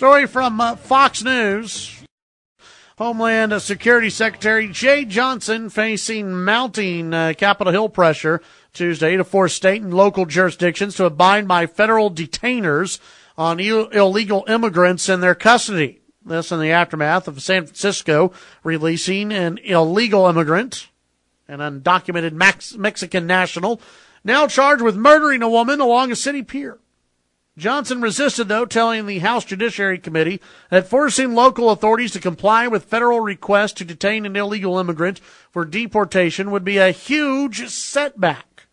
Story from Fox News. Homeland Security Secretary Jay Johnson facing mounting Capitol Hill pressure Tuesday to force state and local jurisdictions to abide by federal detainers on illegal immigrants in their custody. This in the aftermath of San Francisco releasing an illegal immigrant, an undocumented Mexican national, now charged with murdering a woman along a city pier. Johnson resisted, though, telling the House Judiciary Committee that forcing local authorities to comply with federal requests to detain an illegal immigrant for deportation would be a huge setback.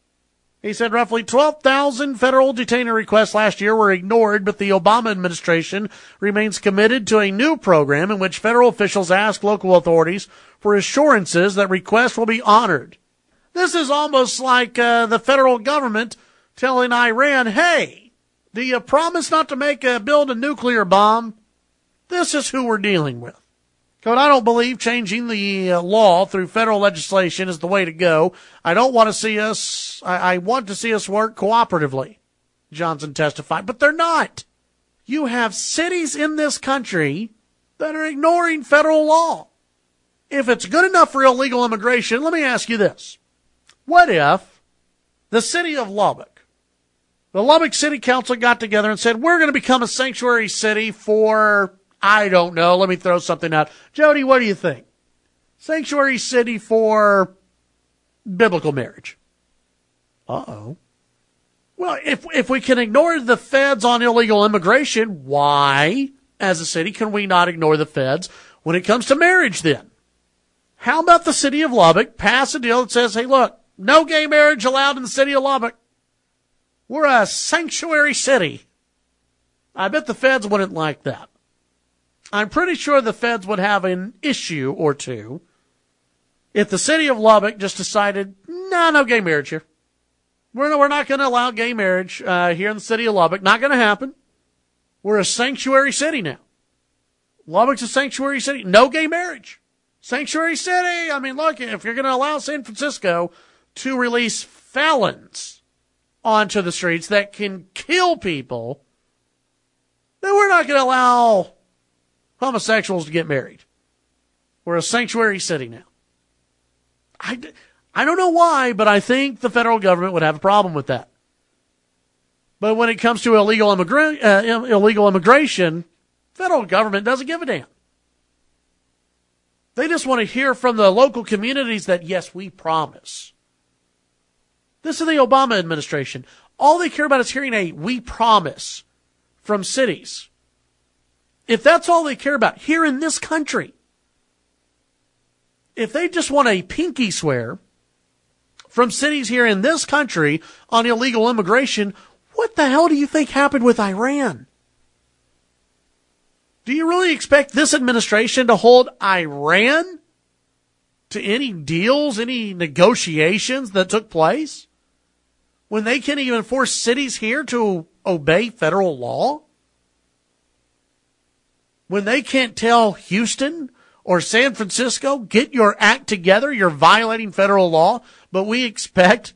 He said roughly 12,000 federal detainer requests last year were ignored, but the Obama administration remains committed to a new program in which federal officials ask local authorities for assurances that requests will be honored. This is almost like the federal government telling Iran, hey, do you promise not to build a nuclear bomb? This is who we're dealing with. But I don't believe changing the law through federal legislation is the way to go. I want to see us work cooperatively, Johnson testified. But they're not. You have cities in this country that are ignoring federal law. If it's good enough for illegal immigration, let me ask you this. What if the city of Lubbock, the Lubbock City Council got together and said, we're going to become a sanctuary city for, I don't know, let me throw something out. Jody, what do you think? Sanctuary city for biblical marriage. Uh-oh. Well, if we can ignore the feds on illegal immigration, why, as a city, can we not ignore the feds when it comes to marriage then? How about the city of Lubbock pass a deal that says, hey, look, no gay marriage allowed in the city of Lubbock. We're a sanctuary city. I bet the feds wouldn't like that. I'm pretty sure the feds would have an issue or two if the city of Lubbock just decided, no gay marriage here. We're not going to allow gay marriage here in the city of Lubbock. Not going to happen. We're a sanctuary city now. Lubbock's a sanctuary city. No gay marriage. Sanctuary city. I mean, look, if you're going to allow San Francisco to release felons onto the streets that can kill people, then we're not going to allow homosexuals to get married. We're a sanctuary city now. I don't know why, but I think the federal government would have a problem with that. But when it comes to illegal immigration, federal government doesn't give a damn. They just want to hear from the local communities that, yes, we promise. This is the Obama administration. All they care about is hearing a we promise from cities. If that's all they care about here in this country, if they just want a pinky swear from cities here in this country on illegal immigration, what the hell do you think happened with Iran? Do you really expect this administration to hold Iran to any deals, any negotiations that took place when they can't even force cities here to obey federal law? When they can't tell Houston or San Francisco, get your act together, you're violating federal law, but we expect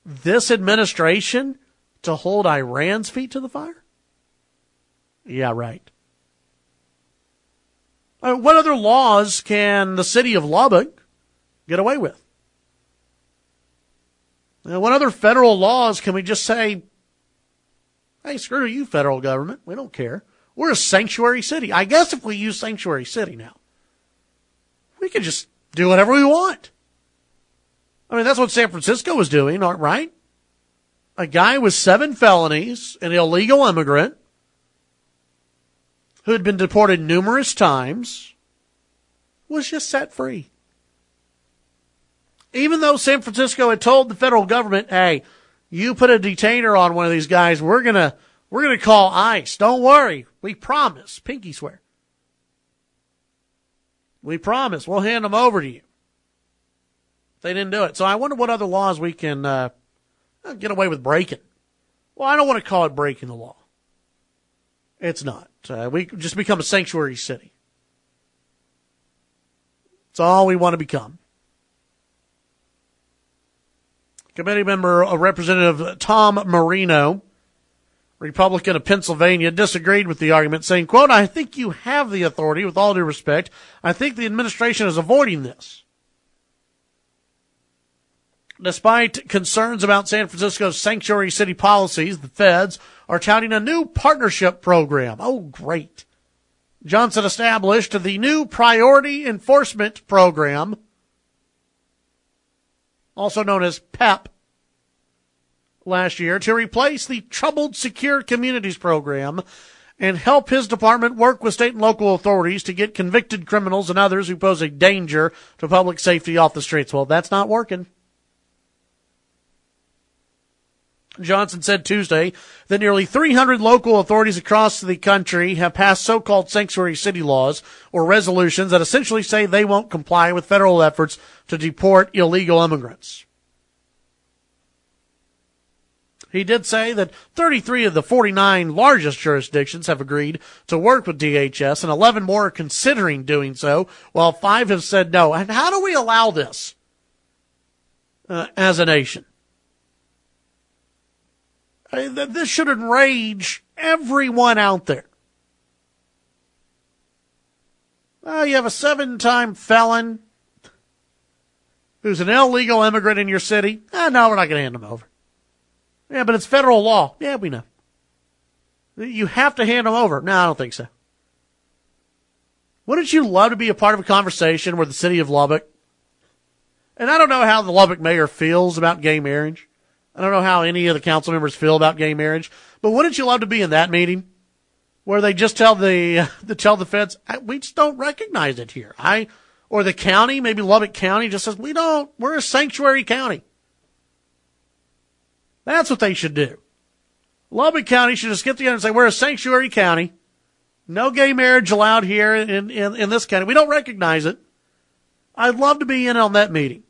this administration to hold Iran's feet to the fire? Yeah, right. What other laws can the city of Lubbock get away with? What other federal laws can we just say, hey, screw you, federal government, we don't care. We're a sanctuary city. I guess if we use sanctuary city now, we can just do whatever we want. I mean, that's what San Francisco was doing, right? A guy with 7 felonies, an illegal immigrant, who had been deported numerous times, was just set free. Even though San Francisco had told the federal government, hey, you put a detainer on one of these guys, we're gonna call ICE. Don't worry. We promise. Pinky swear. We promise. We'll hand them over to you. They didn't do it. So I wonder what other laws we can get away with breaking. Well, I don't want to call it breaking the law. It's not. We just become a sanctuary city. It's all we want to become. Committee member, Representative Tom Marino, Republican of Pennsylvania, disagreed with the argument, saying, quote, I think you have the authority, with all due respect. I think the administration is avoiding this. Despite concerns about San Francisco's sanctuary city policies, the feds are touting a new partnership program. Oh, great. Johnson established the new Priority Enforcement Program, also known as PEP, last year to replace the Troubled Secure Communities Program and help his department work with state and local authorities to get convicted criminals and others who pose a danger to public safety off the streets. Well, that's not working. Johnson said Tuesday that nearly 300 local authorities across the country have passed so-called sanctuary city laws or resolutions that essentially say they won't comply with federal efforts to deport illegal immigrants. He did say that 33 of the 49 largest jurisdictions have agreed to work with DHS, and 11 more are considering doing so, while 5 have said no. And how do we allow this as a nation? This should enrage everyone out there. You have a 7-time felon who's an illegal immigrant in your city. No, we're not going to hand him over. Yeah, but it's federal law. Yeah, we know. You have to hand them over. No, I don't think so. Wouldn't you love to be a part of a conversation where the city of Lubbock, and I don't know how the Lubbock mayor feels about gay marriage. I don't know how any of the council members feel about gay marriage, but wouldn't you love to be in that meeting where they just tell the feds, we just don't recognize it here. Or the county, maybe Lubbock County just says, we're a sanctuary county. That's what they should do. Lubbock County should just get together and say, we're a sanctuary county. No gay marriage allowed here in this county. We don't recognize it. I'd love to be in on that meeting.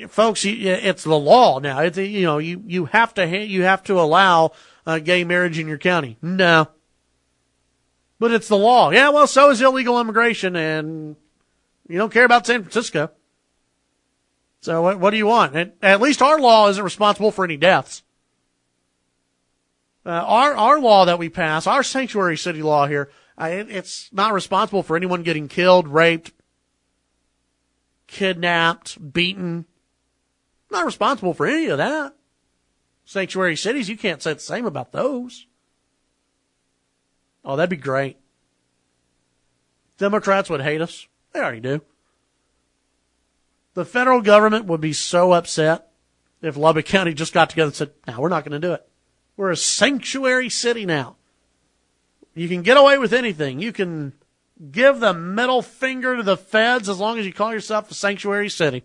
Folks, it's the law now. It's, you have to allow gay marriage in your county. No. But it's the law. Yeah, well, so is illegal immigration, and you don't care about San Francisco. So what do you want? At least our law isn't responsible for any deaths. Our law that we pass, our sanctuary city law here, it's not responsible for anyone getting killed, raped, kidnapped, beaten. Not responsible for any of that. Sanctuary cities, you can't say the same about those. Oh, that'd be great. Democrats would hate us. They already do. The federal government would be so upset if Lubbock County just got together and said, no, we're not going to do it. We're a sanctuary city now. You can get away with anything. You can give the middle finger to the feds as long as you call yourself a sanctuary city.